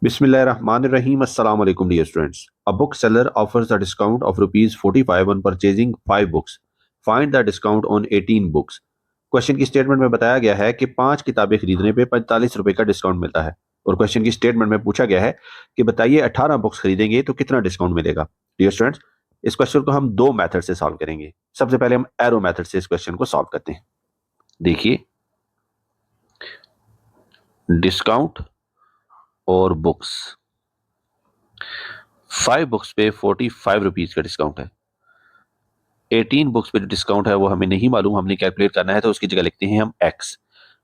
Bismillahirrahmanirrahim. Assalamu alaikum, dear students. A bookseller offers a discount of rupees 45 on purchasing 5 books. Find the discount on 18 books. Question की statement में बताया गया है कि 5 किताबें खरीदने पे 45 रुपए का डिस्काउंट मिलता है और क्वेश्चन की स्टेटमेंट में पूछा गया है कि बताइए 18 बुक्स खरीदेंगे तो कितना डिस्काउंट मिलेगा। डियर स्टूडेंट्स, इस क्वेश्चन को हम दो मेथड से सॉल्व करेंगे। सबसे पहले हम एरो मेथड से इस क्वेश्चन को सॉल्व करते हैं। देखिए, डिस्काउंट और बुक्स, 5 बुक्स पे 45 रुपीज का डिस्काउंट है। 18 बुक्स पे जो डिस्काउंट है वो हमें नहीं मालूम, हमने कैलकुलेट करना है, तो उसकी जगह लिखते हैं हम x।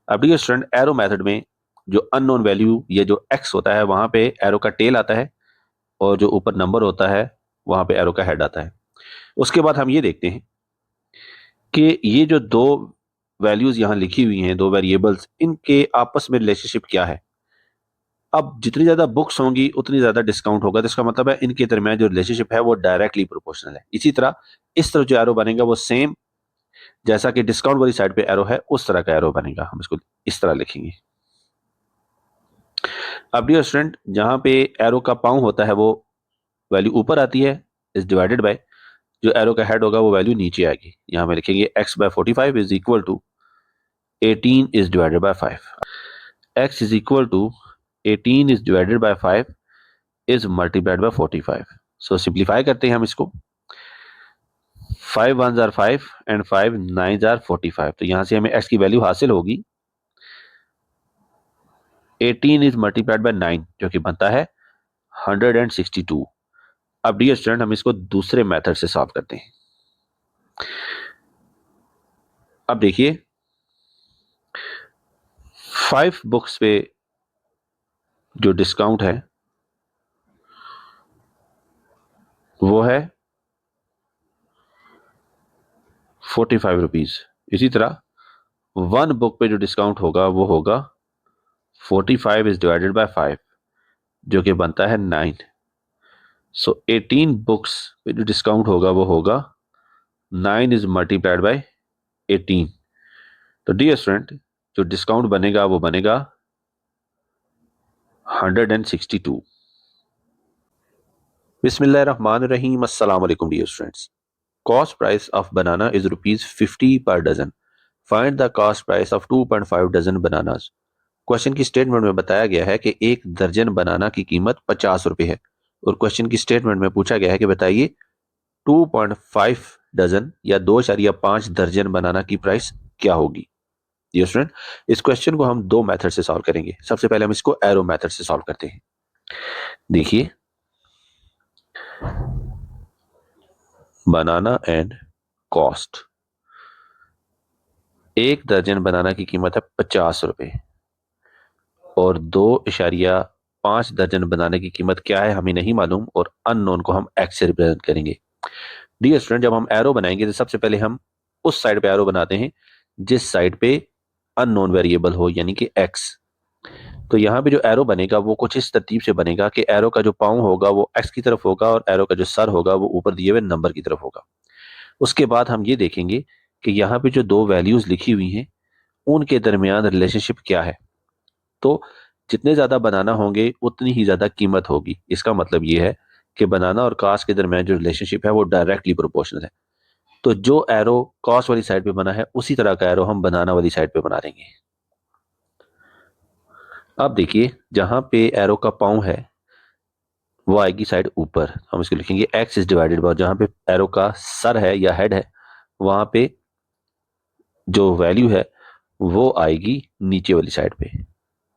अब डियर स्टूडेंट, एरो मेथड में जो अननोन वैल्यू, ये जो x होता है, वहां पे एरो का टेल आता है और जो ऊपर नंबर होता है वहां पे एरो का हेड आता है। उसके बाद हम ये देखते हैं कि ये जो दो वैल्यूज यहां लिखी हुई हैं, दो वेरिएबल्स, इनके आपस में रिलेशनशिप क्या है। अब जितनी ज्यादा बुक्स होंगी उतनी ज्यादा डिस्काउंट होगा, तो इसका मतलब है इनके दरमियान जो रिलेशनशिप है वो डायरेक्टली प्रोपोर्शनल है। इसी तरह इस तरफ जो एरो बनेगा वो सेम जैसा कि डिस्काउंट वाली साइड पे एरो है उस तरह का एरो बनेगा। हम इसको इस तरह लिखेंगे। अब डियर स्टूडेंट, जहां पे एरो का पाउं होता है वो वैल्यू ऊपर आती है, इज डिवाइडेड बाय जो एरो का हेड होगा वो वैल्यू नीचे आएगी। यहां में लिखेंगे x by 45 is equal to 18 is divided by 5। x is equal to 18 is divided by 5 is multiplied by 45। So simplify करते हैं हम इसको। 5 1 आर 5 एंड 5 9 आर 45। तो यहां से हमें x की वैल्यू हासिल होगी 18 इज मल्टीप्लाइड बाय 9 जो कि बनता है 162। अब डियर स्टूडेंट, हम इसको दूसरे मेथड से सॉल्व करते हैं। अब देखिए, 5 बुक्स पे जो डिस्काउंट है वो है 45 रुपीज। इसी तरह 1 बुक पे जो डिस्काउंट होगा वो होगा 45 इज डिवाइडेड बाय 5 जो कि बनता है 9। सो 18 बुक्स पे जो डिस्काउंट होगा वो होगा 9 इज मल्टीप्लाइड बाय 18। तो डियर स्टूडेंट, जो डिस्काउंट बनेगा वो बनेगा 162। बिस्मिल्लाहिर्रहमानिर्रहीम। अस्सलाम वालेकुम dear students. Cost price of banana is rupees 50 per dozen. Find the cost price of 2.5 dozen bananas. Question की स्टेटमेंट में बताया गया है कि एक दर्जन बनाना की कीमत 50 रुपए है और क्वेश्चन की स्टेटमेंट में पूछा गया है कि बताइए 2.5 डजन या 2.5 दर्जन बनाना की प्राइस क्या होगी। डियर स्टूडेंट, इस क्वेश्चन को हम दो मेथड से सॉल्व करेंगे। सबसे पहले हम इसको एरो मेथड से सॉल्व करते हैं। देखिए, बनाना एंड कॉस्ट, एक दर्जन बनाना की कीमत है 50 रुपए और 2.5 दर्जन बनाने की कीमत क्या है हमें नहीं मालूम और अननोन को हम एक्स से रिप्रेजेंट करेंगे। डियर स्टूडेंट, जब हम एरो बनाएंगे तो सबसे पहले हम उस साइड पे एरो बनाते हैं जिस साइड पे अननोन वेरिएबल हो, यानी कि एक्स। तो यहाँ पे जो एरो बनेगा वो कुछ इस तरतीब से बनेगा कि एरो का जो पाँव होगा वो एक्स की तरफ होगा और एरो का जो सर होगा वो ऊपर दिए हुए नंबर की तरफ होगा। उसके बाद हम ये देखेंगे कि यहाँ पे जो दो वैल्यूज लिखी हुई हैं उनके दरमियान रिलेशनशिप क्या है। तो जितने ज्यादा बनाना होंगे उतनी ही ज्यादा कीमत होगी। इसका मतलब ये है कि बनाना और कास्ट के दरमियान जो रिलेशनशिप है वो डायरेक्टली प्रोपोर्शनल है। तो जो एरो कॉस्ट वाली साइड पे बना है उसी तरह का एरो हम बनाना वाली साइड पे बना देंगे। अब देखिए, जहां पे एरो का पाँव है वो आएगी साइड ऊपर। हम इसको लिखेंगे एक्स इज डिवाइडेड बाय, जहां पे एरो का सर है या हेड है वहां पे जो वैल्यू है वो आएगी नीचे वाली साइड पे।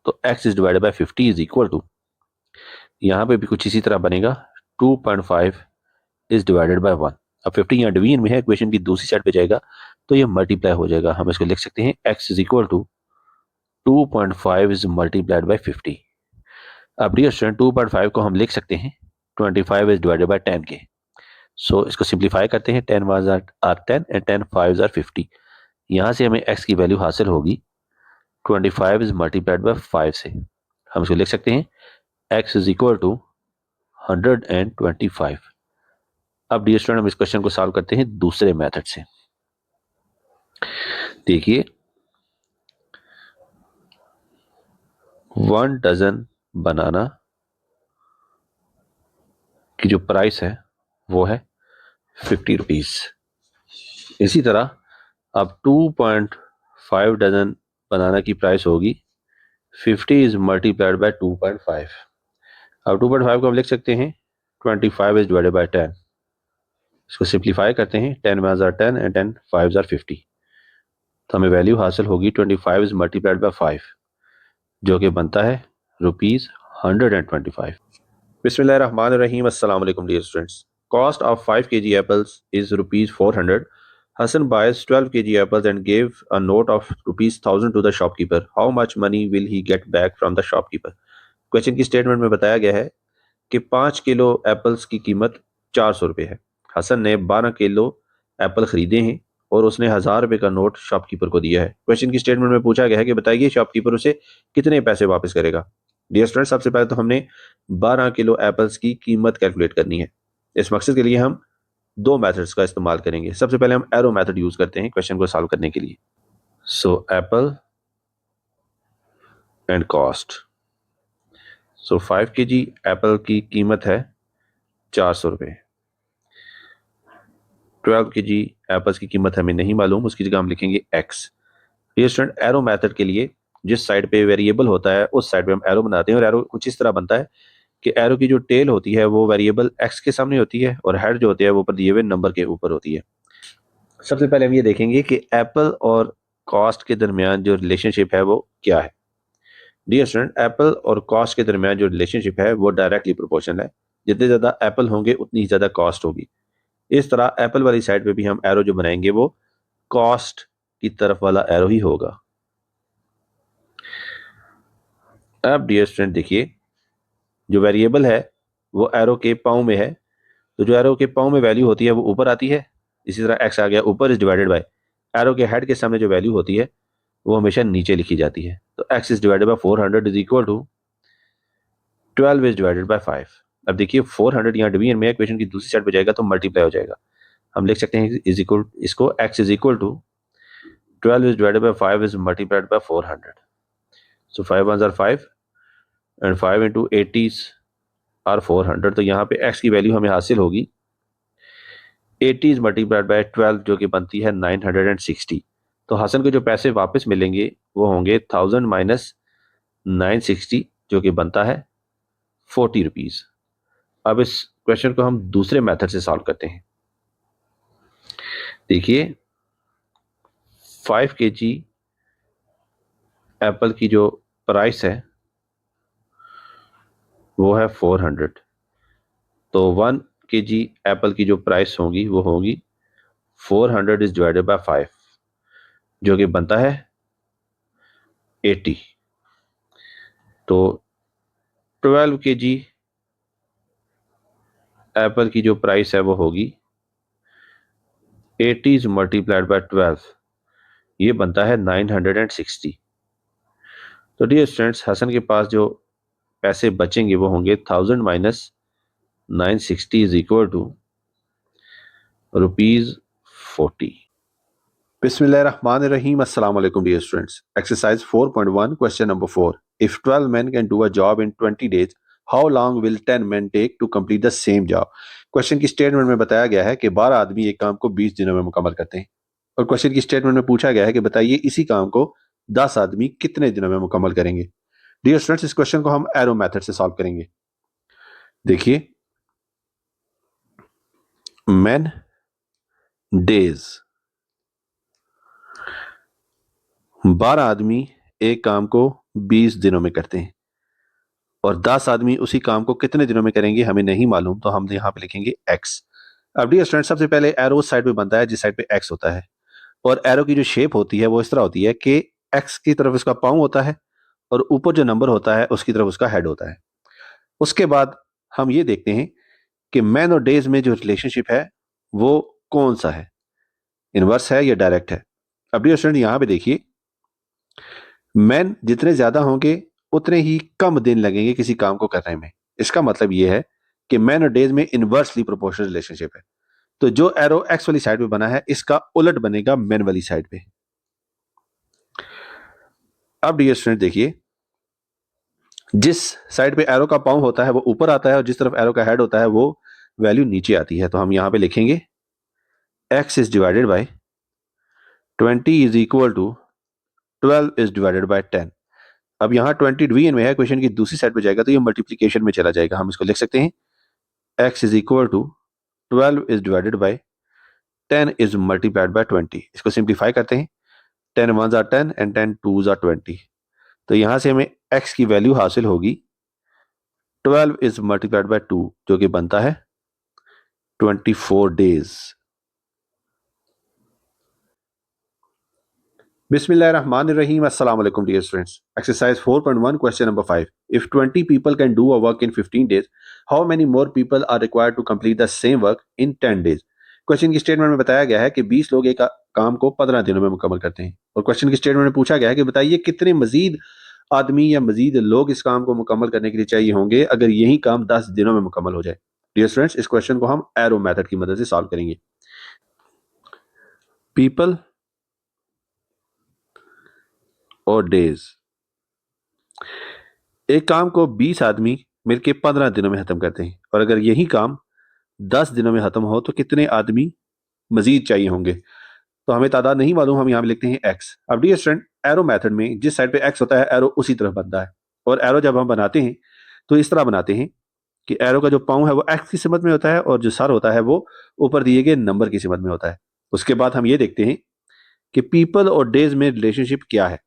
तो x is divided by 50 is equal to, यहां पे भी कुछ इसी तरह बनेगा 2.5 इज डिवाइडेड बाय 1। अब 50 यहाँ डिवीजन में है, इक्वेशन की दूसरी साइड पे जाएगा तो ये मल्टीप्लाई हो जाएगा। हम इसको लिख सकते हैं x is equal to 2.5 is multiplied by 50। अब डियर स्टूडेंट, 2.5 को हम लिख सकते हैं 25 इज डिवाइडेड बाय 10 के। सो इसको सिंप्लीफाई करते हैं। 10 वाज आर 10 एंड 10 5 आर 50। यहां से हमें x की वैल्यू हासिल होगी 25 इज मल्टीप्लाइड बाय 5 से। हम इसको लिख सकते हैं x इज इक्वल टू 125। अब डियर स्टूडेंट, हम इस क्वेश्चन को सॉल्व करते हैं दूसरे मेथड से। देखिए, 1 डजन बनाना की जो प्राइस है वो है 50 रुपीज़। इसी तरह अब 2.5 डजन बनाना की प्राइस होगी 50 इज मल्टीप्लाइड बाय 2.5। अब 2.5 को हम लिख सकते हैं 25 इज डिवाइडेड बाय 10। इसको सिंप्लीफाई करते हैं, 10 वन ज़ार 10 एंड 10 5 ज़ार 50। तो हमें वैल्यू हासिल होगी 25 इज मल्टीप्लाइड बाय 5, जो कि बनता है ₹125। बिस्मिल्लाहिर्रहमानिर्रहीम। अस्सलाम वालेकुम dear students. Cost of 5 kg apples is ₹400. Hassan buys 12 kg apples and gave a note of ₹1000 to the shopkeeper. How much money will he get back from the shopkeeper? Question की statement में बताया गया है कि 5 kilo apples की कीमत 400 रुपये है। हसन ने 12 किलो एप्पल खरीदे हैं और उसने 1000 रुपये का नोट शॉपकीपर को दिया है। क्वेश्चन की स्टेटमेंट में पूछा गया है कि बताइए शॉपकीपर उसे कितने पैसे वापस करेगा। डियर स्टूडेंट, सबसे पहले तो हमने 12 किलो एप्पल्स की कीमत कैलकुलेट करनी है। इस मकसद के लिए हम दो मेथड्स का इस्तेमाल करेंगे। सबसे पहले हम एरो मेथड यूज करते हैं क्वेश्चन को सॉल्व करने के लिए। So apple and cost. So 5 kg apple की कीमत है 400 रुपये। 12 kg एप्पल्स की कीमत हमें नहीं मालूम, उसकी जगह हम लिखेंगे एक्स। ये स्टूडेंट एरो मेथड के लिए जिस साइड पे वेरिएबल होता है उस साइड पे हम एरो बनाते हैं, और एरो कुछ इस तरह बनता है कि एरो की जो टेल होती है वो वेरिएबल एक्स के सामने होती है और हेड जो होती है वो ऊपर दिए हुए नंबर के ऊपर होती है। सबसे पहले हम ये देखेंगे कि एप्पल और कॉस्ट के दरमियान जो रिलेशनशिप है वो क्या है। डियर स्टूडेंट, एप्पल और कॉस्ट के दरमियान जो रिलेशनशिप है वो डायरेक्टली प्रोपोर्शनल है। जितने ज़्यादा एप्पल होंगे उतनी ज़्यादा कॉस्ट होगी। इस तरह एप्पल वाली साइड पे भी हम एरो जो बनाएंगे वो कॉस्ट की तरफ वाला एरो ही होगा। अब डियर स्टूडेंट देखिए, जो वेरिएबल है वो एरो के पाँव में है, तो जो एरो के पाँव में वैल्यू होती है वो ऊपर आती है। इसी तरह एक्स आ गया ऊपर इज डिवाइडेड बाय एरो के हेड के सामने जो वैल्यू होती है वो हमेशा नीचे लिखी जाती है। तो x is divided by 400 is equal to 12 is divided by 5। अब देखिए 400 यहाँ डिवीजन में इक्वेशन की दूसरी साइड पे जाएगा तो मल्टीप्लाई हो जाएगा। हम लिख सकते हैं इज इक्वल इसको x is equal to 12 is divided by 5 is multiplied by 400। So 5 ones are 5 and 5 into 80 are 400। तो यहाँ पे एक्स की वैल्यू हमें हासिल होगी 80 इज मल्टीप्लाइड बाय 12, जो कि बनती है 960। तो हसन को जो पैसे वापस मिलेंगे वो होंगे 1000 माइनस 960, जो कि बनता है 40 रुपीज़। अब इस क्वेश्चन को हम दूसरे मेथड से सॉल्व करते हैं। देखिए 5 kg एप्पल की जो प्राइस है वो है 400। तो 1 kg एप्पल की जो प्राइस होगी वो होगी 400 इज डिवाइडेड बाय 5, जो कि बनता है 80। तो 12 kg एप्पल की जो प्राइस है वो होगी 80 इज मल्टीप्लाइड बाय 12, ये बनता है 960। तो डियर स्टूडेंट्स, हसन के पास जो पैसे बचेंगे वो होंगे 1000 माइनस 960 इज इक्वल टू ₹40। बिस्मिल्लाहिर्रहमानिर्रहीम। अस्सलाम वालेकुम dear students. Exercise 4.1 question number 4। If 12 men can do a job in 20 days, how long will 10 men take to complete the same job? Question की स्टेटमेंट में बताया गया है कि 12 आदमी एक काम को 20 दिनों में मुकम्मल करते हैं, और क्वेश्चन की स्टेटमेंट में पूछा गया है कि बताइए इसी काम को 10 आदमी कितने दिनों में मुकम्मल करेंगे। डियर स्टूडेंट्स, इस क्वेश्चन को हम एरो मेथड से सॉल्व करेंगे। देखिए men days, 12 आदमी एक काम को 20 दिनों में करते हैं और 10 आदमी उसी काम को कितने दिनों में करेंगे हमें नहीं मालूम, तो हम यहाँ पे लिखेंगे एक्स। अब डियर स्टूडेंट, सबसे पहले एरो उस साइड पे बनता है जिस साइड पे एक्स होता है, और एरो की जो शेप होती है वो इस तरह होती है कि एक्स की तरफ इसका पाँव होता है और ऊपर जो नंबर होता है उसकी तरफ उसका हेड होता है। उसके बाद हम ये देखते हैं कि मैन और डेज में जो रिलेशनशिप है वो कौन सा है, इनवर्स है या डायरेक्ट है। अब डियर स्टूडेंट, यहाँ पे देखिए मैन जितने ज्यादा होंगे उतने ही कम दिन लगेंगे किसी काम को करने में। इसका मतलब यह है कि मैन और डेज में इनवर्सली प्रोपोर्शनल रिलेशनशिप है। तो जो एरो एक्स वाली साइड पे बना है इसका उलट बनेगा मैन वाली साइड पे। अब डियर स्टूडेंट देखिए, जिस साइड पे एरो का पाँव होता है वो ऊपर आता है और जिस तरफ एरो का हेड होता है वो वैल्यू नीचे आती है। तो हम यहाँ पे लिखेंगे x is divided by 20 is equal to 12 is divided by 10। अब यहाँ 20 डिवीजन में है, क्वेश्चन की दूसरी साइड पे जाएगा तो ये मल्टीप्लीकेशन में चला जाएगा। हम इसको लिख सकते हैं x is equal to 12 is divided by 10 is multiplied by 20। इसको सिंप्लीफाई करते हैं, 10 1s are 10 and 10 2s are 20। तो यहां से हमें x की वैल्यू हासिल होगी 12 इज मल्टीप्लाइड बाय 2, जो कि बनता है 24 days. Bismillahirrahmanirrahim. Assalamu alaikum, dear students. Exercise 4.1, question number 5. If 20 people can do a work in 15 days, how many more people are required to complete the same work in 10 days? Question की statement में बताया गया है कि 20 लोग एक काम को 15 दिनों में मुकम्मल करते हैं, और क्वेश्चन की स्टेटमेंट में पूछा गया है कि बताइए कितने मजीद आदमी या मजीद लोग इस काम को मुकम्मल करने के लिए चाहिए होंगे अगर यही काम 10 दिनों में मुकम्मल हो जाए। डियर स्टूडेंट्स, इस क्वेश्चन को हम एरो मेथड की मदद से सॉल्व करेंगे। पीपल और डेज, एक काम को 20 आदमी मिलकर 15 दिनों में खत्म करते हैं, और अगर यही काम 10 दिनों में खत्म हो तो कितने आदमी मजीद चाहिए होंगे। तो हमें तादाद नहीं मालूम, हम यहाँ पे लिखते हैं एक्स। अब डियर स्टूडेंट, एरो मेथड में जिस साइड पे एक्स होता है एरो उसी तरफ बनता है, और एरो जब हम बनाते हैं तो इस तरह बनाते हैं कि एरो का जो पाँव है वो एक्स की सिमत में होता है और जो सर होता है वो ऊपर दिए गए नंबर की सिमत में होता है। उसके बाद हम ये देखते हैं कि पीपल और डेज में रिलेशनशिप क्या है,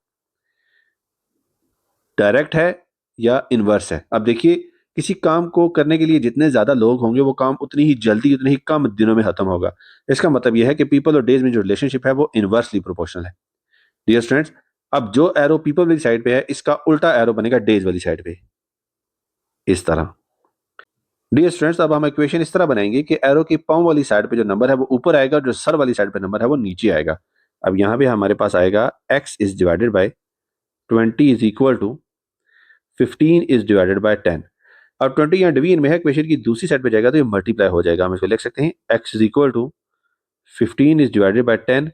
डायरेक्ट है या इनवर्स है। अब देखिए, किसी काम को करने के लिए जितने ज्यादा लोग होंगे वो काम उतनी ही जल्दी उतने ही कम दिनों में खत्म होगा। इसका मतलब यह है कि पीपल और डेज में जो रिलेशनशिप है वो इनवर्सली प्रोपोर्शनल है। डियर स्टूडेंट्स, अब जो एरो पीपल वाली साइड पे है इसका उल्टा एरो बनेगा डेज वाली साइड पे, इस तरह। डियर स्टूडेंट्स, अब हम इक्वेशन इस तरह बनाएंगे कि एरो की पाँव वाली साइड पे जो नंबर है वो ऊपर आएगा, जो सर वाली साइड पे नंबर है वो नीचे आएगा। अब यहाँ पे हमारे पास आएगा x is divided by 20 is equal to 15 is divided by 10। अब 20 यहाँ डिवीजन में है, इक्वेशन की दूसरी साइड पे जाएगा तो ये मल्टीप्लाई हो जाएगा। हम इसको लिख सकते हैं x is equal to 15 is divided by 10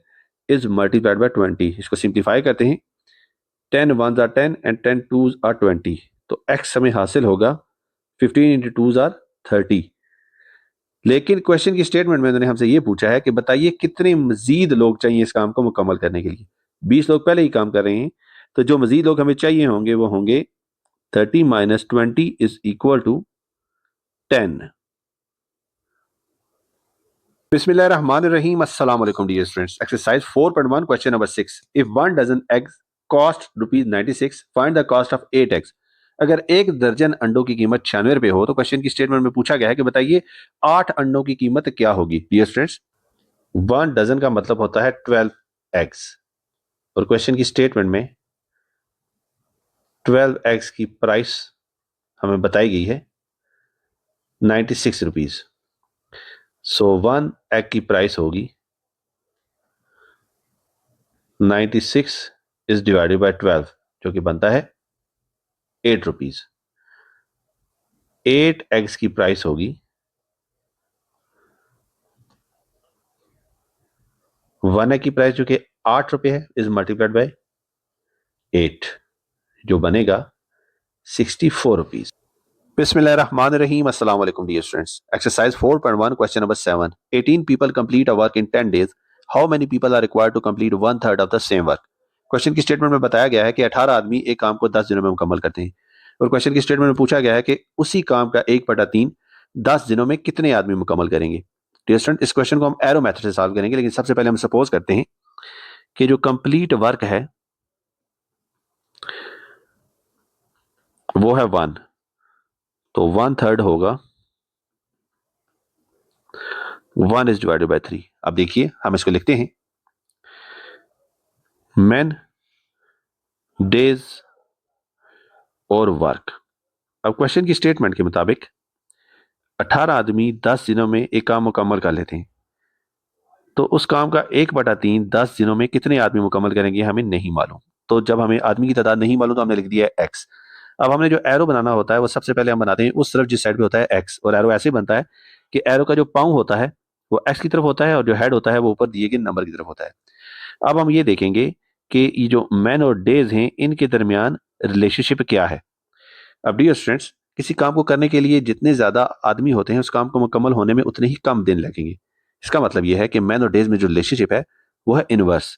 is multiplied by 20। इसको सिंप्लीफाई करते हैं, 10 1s are 10 and 10 2s are 20। तो x हमें हासिल होगा 15 इंटू 2s are 30। लेकिन क्वेश्चन की स्टेटमेंट में उन्होंने हमसे ये पूछा है कि बताइए कितने मजीद लोग चाहिए इस काम को मुकम्मल करने के लिए। 20 लोग पहले ही काम कर रहे हैं, तो जो मजीद लोग हमें चाहिए होंगे वो होंगे 30 माइनस 20 इज इक्वल टू 10। बिस्मिल्लाहिर्रहमानिर्रहीम। अस्सलाम वालेकुम dear students. Exercise 4.1, question number 6। If 1 dozen eggs cost ₹96, find the cost of 8 eggs. अगर एक दर्जन अंडों की कीमत 96 रुपए हो तो क्वेश्चन की स्टेटमेंट में पूछा गया है कि बताइए 8 अंडों की कीमत क्या होगी। डियर स्टूडेंट्स, 1 डजन का मतलब होता है 12 एग्स, और क्वेश्चन की स्टेटमेंट में 12 एग्स की प्राइस हमें बताई गई है 96 रुपीज। सो 1 एग की प्राइस होगी 96 इज डिवाइडेड बाय 12, जो कि बनता है 8 रुपीज। 8 एग्स की प्राइस होगी 1 एग की प्राइस जो कि 8 रुपए है इज मल्टीप्लाइड बाय 8, जो बनेगा 64 रुपीज। बिस्मिल्लाहिर्रहमानिर्रहीम। अस्सलाम वालेकुम dear students. Exercise 4.1, question number 7। 18 people complete a work in 10 days. How many people are required to complete 1/3 of the same work? Question की स्टेटमेंट में बताया गया है कि 18 आदमी एक काम को 10 दिनों में मुकम्मल करते हैं, और क्वेश्चन की स्टेटमेंट में पूछा गया है कि उसी काम का 1/3 10 दिनों में कितने आदमी मुकम्मल करेंगे। डियर स्टूडेंट, इस क्वेश्चन को हम एरो मेथड से सॉल्व करेंगे, लेकिन सबसे पहले हम सपोज करते हैं कि जो कंप्लीट वर्क है वो है 1, तो 1/3 होगा 1 इज डिवाइडेड बाय 3। अब देखिए, हम इसको लिखते हैं men, डेज और वर्क। अब क्वेश्चन की स्टेटमेंट के मुताबिक 18 आदमी 10 दिनों में एक काम मुकम्मल कर लेते हैं, तो उस काम का 1/3 10 दिनों में कितने आदमी मुकम्मल करेंगे हमें नहीं मालूम। तो जब हमें आदमी की तादाद नहीं मालूम तो हमने लिख दिया है एक्स। अब हमने जो एरो बनाना होता है वो सबसे पहले हम बनाते हैं उस तरफ जिस साइड पे होता है एक्स, और एरो ऐसे बनता है कि एरो का जो पाँव होता है वो एक्स की तरफ होता है और जो हेड होता है वो ऊपर दिए गए नंबर की तरफ होता है। अब हम ये देखेंगे कि ये जो मैन और डेज हैं इनके दरमियान रिलेशनशिप क्या है। अब डियर स्टूडेंट्स, किसी काम को करने के लिए जितने ज़्यादा आदमी होते हैं, उस काम को मुकम्मल होने में उतने ही कम दिन लगेंगे। इसका मतलब ये है कि मैन और डेज़ में जो रिलेशनशिप है, वो है इनवर्स।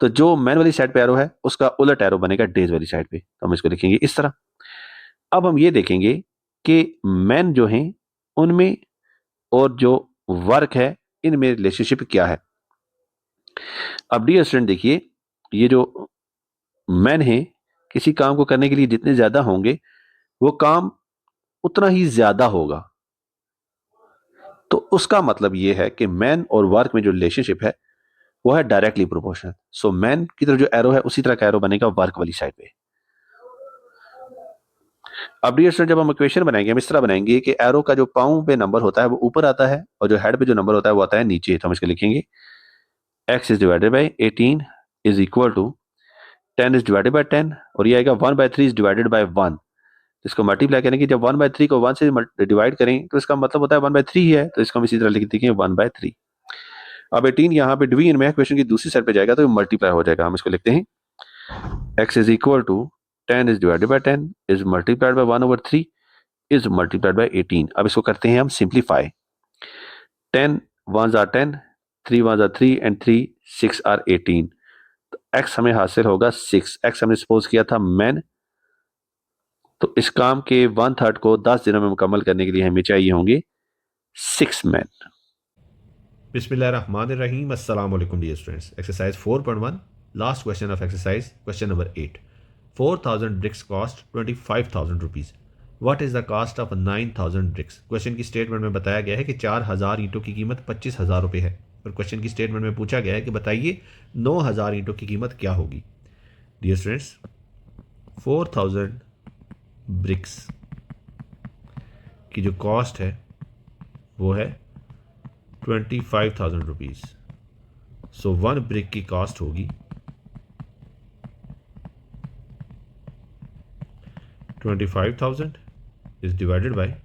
तो जो मैन वाली साइड पे एरो है, उसका उलट एरो बनेगा डेज़ वाली साइड पे। तो हम इसको लिखेंगे इस तरह। अब हम ये देखेंगे कि मैन जो हैं, उनमें और जो वर्क है, इनमें रिलेशनशिप क्या है। अब डियर स्टूडेंट देखिए, ये जो मैन हैं, किसी काम को करने के लिए जितने ज़्यादा होंगे, वो काम उतना ही ज़्यादा होगा। तो उसका मतलब ये है कि मैन और वर्क में जो रिलेशनशिप है, वो है डायरेक्टली प्रोपोर्शनल। सो मैन की तरफ जो एरो है, उसी तरह का एरो बनेगा वर्क वाली साइड पे। अब डियर स्टूडेंट, जब हम इक्वेशन बनाएंगे, हम इस तरह बनाएंगे कि एरो का जो पाँव पे नंबर होता है वो ऊपर आता है, और जो हेड पे जो नंबर होता है वो आता है नीचे। तो हम इसको लिखेंगे x is divided by 18 is equal to 10 is divided by 10, और ये आएगा 1/3 इज डिवाइडेड बाई 1। इसको मल्टीप्लाई करेंगे, जब 1/3 को 1 से डिवाइड करें तो इसका मतलब होता है 1/3 ही है, तो इसको हम इसी तरह लिख देंगे 1/3। अब 18 यहाँ पे डिवीजन में है, क्वेश्चन की दूसरी साइड पे जाएगा तो मल्टीप्लाई हो जाएगा। हम इसको लिखते हैं x is equal to 10 is divided by 10 is multiplied by 1/3 is multiplied by 18। अब इसको करते हैं हम simplify. 10 1s are 10, 3 1s are 3 and 3 6 are 18। तो x हमें हासिल होगा 6। x हमने सपोज किया था मैन, तो इस काम के 1/3 को 10 दिनों में मुकम्मल करने के लिए हमें चाहिए होंगे 6 मैन। बिस्मिल्लाहिर्रहमानिर्रहीम। अस्सलाम वालेकुम dear students. Exercise 4.1, last question of exercise, question number 8। 4000 bricks cost 25,000 rupees. What is the cost of 9000 bricks. Question की स्टेटमेंट में बताया गया है कि 4000 ईंटों की कीमत 25,000 रुपये है, और क्वेश्चन की स्टेटमेंट में पूछा गया है कि बताइए 9000 ईंटों की कीमत क्या होगी। डियर स्टूडेंट्स, 4000 ब्रिक्स की जो कॉस्ट है वो है 25,000 रुपीज़। सो 1 ब्रिक की कॉस्ट होगी 25,000 इज डिवाइडेड बाय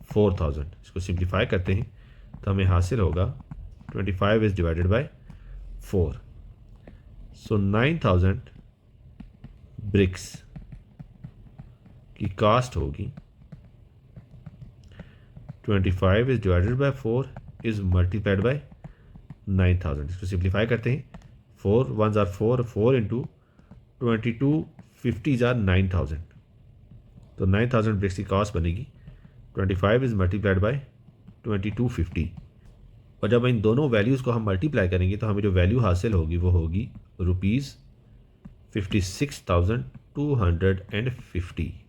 4,000। इसको सिंप्लीफाई करते हैं तो हमें हासिल होगा 25 is divided by 4। So 9,000 bricks की कॉस्ट होगी 25 is divided by 4 is multiplied by 9,000। इसको सिंप्लीफाई करते हैं, 4 1s are 4, 4 into 22 50s are 9,000। तो 9,000 ब्रिक्स की कॉस्ट बनेगी 25 इज मल्टीप्लाइड बाय 2250। और जब इन दोनों वैल्यूज़ को हम मल्टीप्लाई करेंगे तो हमें जो वैल्यू हासिल होगी वो होगी ₹56,250।